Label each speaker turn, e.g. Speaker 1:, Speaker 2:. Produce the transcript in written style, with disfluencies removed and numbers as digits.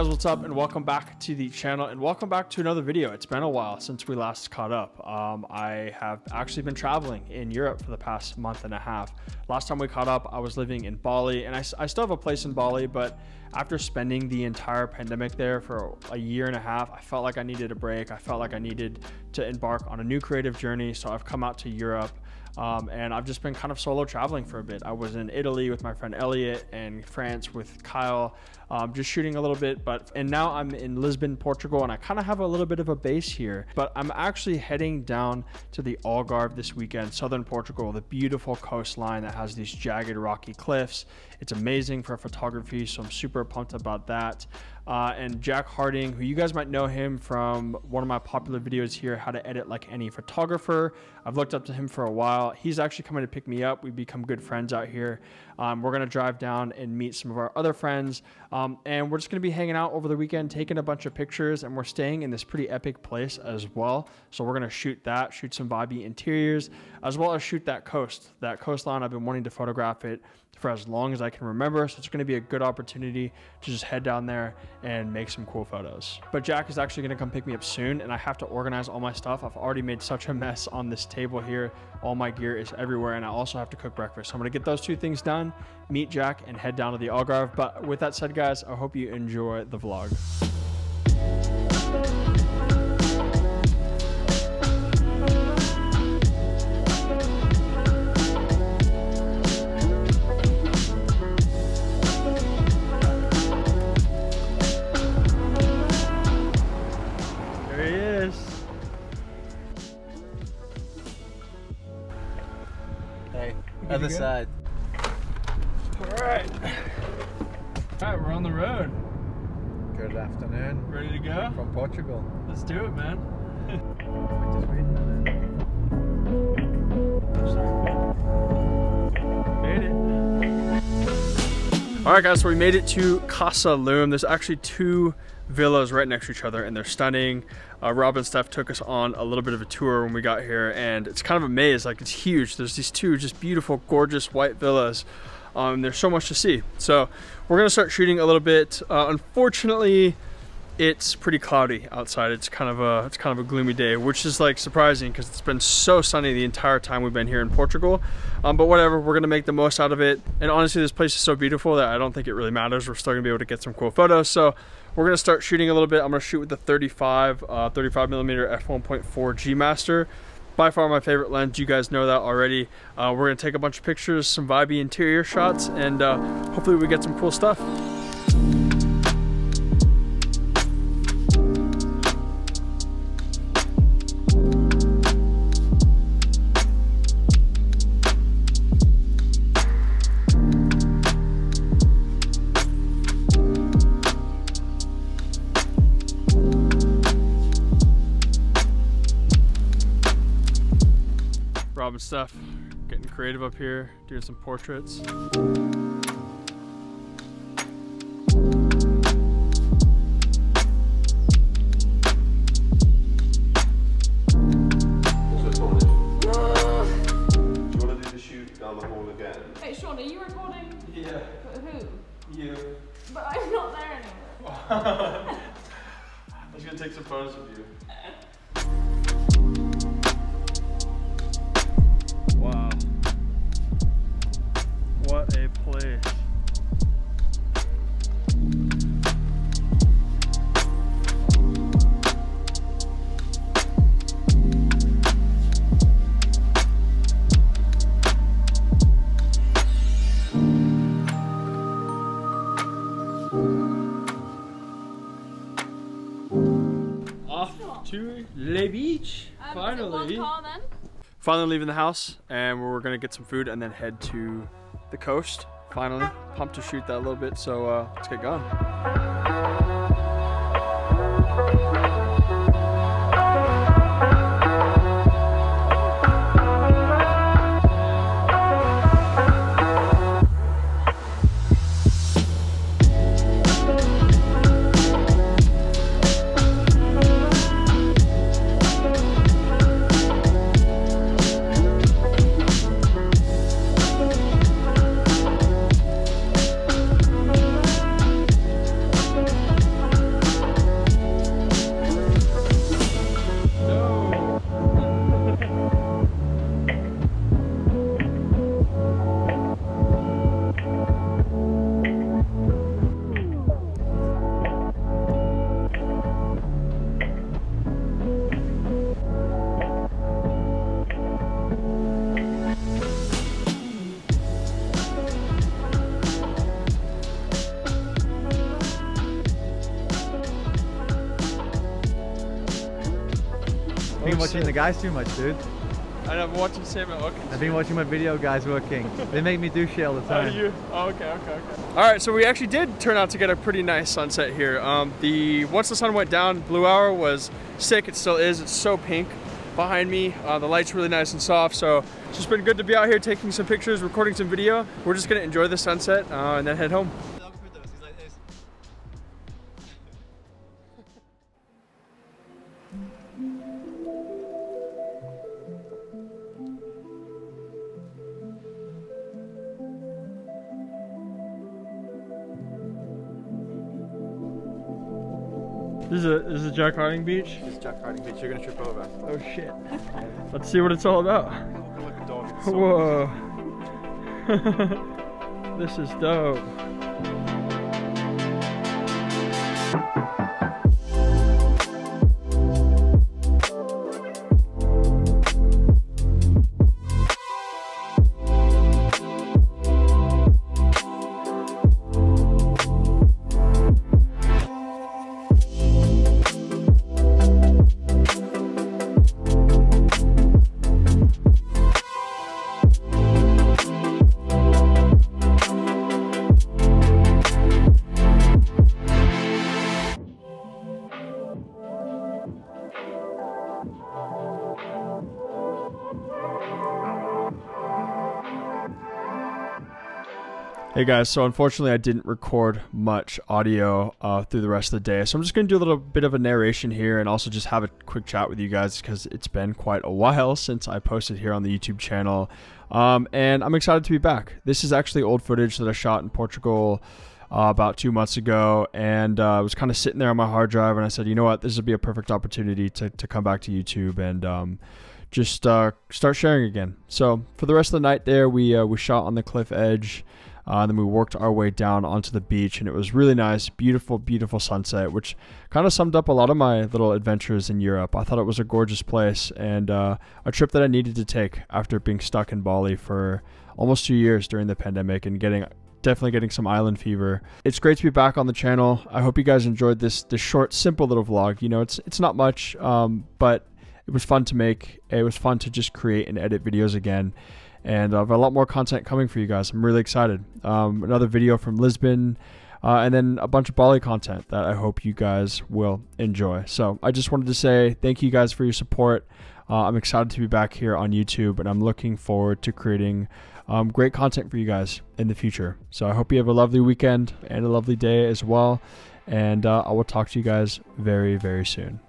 Speaker 1: guys, what's up, and welcome back to the channel, and welcome back to another video. It's been a while since we last caught up. I have actually been traveling in Europe for the past month and a half. Last time we caught up, I was living in Bali, and I still have a place in Bali, but after spending the entire pandemic there for a year and a half, I felt like I needed a break. I felt like I needed to embark on a new creative journey, so I've come out to Europe. And I've just been kind of solo traveling for a bit. I was in Italy with my friend Elliot and France with Kyle, just shooting a little bit, and now I'm in Lisbon, Portugal, and I kind of have a little bit of a base here, but I'm actually heading down to the Algarve this weekend, Southern Portugal, the beautiful coastline that has these jagged rocky cliffs. It's amazing for photography, so I'm super pumped about that. And Jack Harding, who you guys might know him from one of my popular videos here, How to Edit Like Any Photographer. I've looked up to him for a while. He's actually coming to pick me up. We've become good friends out here. We're gonna drive down and meet some of our other friends. And we're just gonna be hanging out over the weekend, taking a bunch of pictures, and we're staying in this pretty epic place as well. So we're gonna shoot some vibey interiors, as well as shoot that coastline. I've been wanting to photograph it for as long as I can remember, so it's going to be a good opportunity to just head down there and make some cool photos. But Jack is actually going to come pick me up soon, and I have to organize all my stuff. I've already made such a mess on this table here. All my gear is everywhere, and I also have to cook breakfast. So I'm going to get those two things done, meet Jack, and head down to the Algarve. But with that said, guys, I hope you enjoy the vlog.
Speaker 2: Other side.
Speaker 1: All right, we're on the road.
Speaker 2: Good afternoon.
Speaker 1: Ready to go?
Speaker 2: From Portugal.
Speaker 1: Let's do it, man.
Speaker 2: Just reading
Speaker 1: Made it. All right, guys, so we made it to Casa Loom. There's actually two villas right next to each other, and they're stunning. Rob and Steph took us on a little bit of a tour when we got here, and it's kind of a maze. Like, it's huge. There's these two just beautiful, gorgeous white villas. There's so much to see. So we're gonna start shooting a little bit. Unfortunately, it's pretty cloudy outside. It's kind of a gloomy day, which is like surprising because it's been so sunny the entire time we've been here in Portugal. But whatever, we're gonna make the most out of it. And honestly, this place is so beautiful that I don't think it really matters. We're still gonna be able to get some cool photos. So we're gonna start shooting a little bit. I'm gonna shoot with the 35mm f1.4 G Master. By far my favorite lens. You guys know that already. We're gonna take a bunch of pictures, some vibey interior shots, and hopefully we get some cool stuff. Rob and Steph getting creative up here, doing some portraits.
Speaker 3: Hey Sean, are you recording?
Speaker 1: Yeah.
Speaker 3: But who?
Speaker 1: You.
Speaker 3: But I'm not there anymore.
Speaker 1: I was gonna take some photos of you. Wow. What a place. To Le Beach, finally.
Speaker 3: One car, then?
Speaker 1: Finally leaving the house, and we're gonna get some food and then head to the coast. Finally, pumped to shoot that a little bit, so let's get going.
Speaker 2: I've been watching the guys too much, dude.
Speaker 1: And I'm watching Sam at working.
Speaker 2: I've been watching my video guys working. They make me do shit all the time.
Speaker 1: Oh, okay. All right, so we actually did turn out to get a pretty nice sunset here. Once the sun went down, blue hour was sick. It still is. It's so pink behind me. The light's really nice and soft. So it's just been good to be out here taking some pictures, recording some video. We're just gonna enjoy the sunset and then head home. This is Jack Harding Beach?
Speaker 2: This is Jack Harding Beach. You're gonna trip over.
Speaker 1: Oh shit. Let's see what it's all about.
Speaker 2: Look at dog.
Speaker 1: Whoa. This is dope. Hey guys, so unfortunately I didn't record much audio through the rest of the day, so I'm just going to do a little bit of a narration here and also just have a quick chat with you guys because it's been quite a while since I posted here on the YouTube channel, and I'm excited to be back. This is actually old footage that I shot in Portugal about 2 months ago, and it was kind of sitting there on my hard drive, and I said, you know what, this would be a perfect opportunity to come back to YouTube and just start sharing again. So for the rest of the night there, we shot on the cliff edge. Then we worked our way down onto the beach, and it was really nice, beautiful, beautiful sunset, which kind of summed up a lot of my little adventures in Europe. I thought it was a gorgeous place and a trip that I needed to take after being stuck in Bali for almost 2 years during the pandemic and definitely getting some island fever. It's great to be back on the channel. I hope you guys enjoyed this short, simple little vlog. You know, it's not much, but it was fun to make. It was fun to just create and edit videos again. And I have a lot more content coming for you guys. I'm really excited. Another video from Lisbon, and then a bunch of Bali content that I hope you guys will enjoy. So I just wanted to say thank you guys for your support. I'm excited to be back here on YouTube, and I'm looking forward to creating great content for you guys in the future. So I hope you have a lovely weekend and a lovely day as well. And I will talk to you guys very, very soon.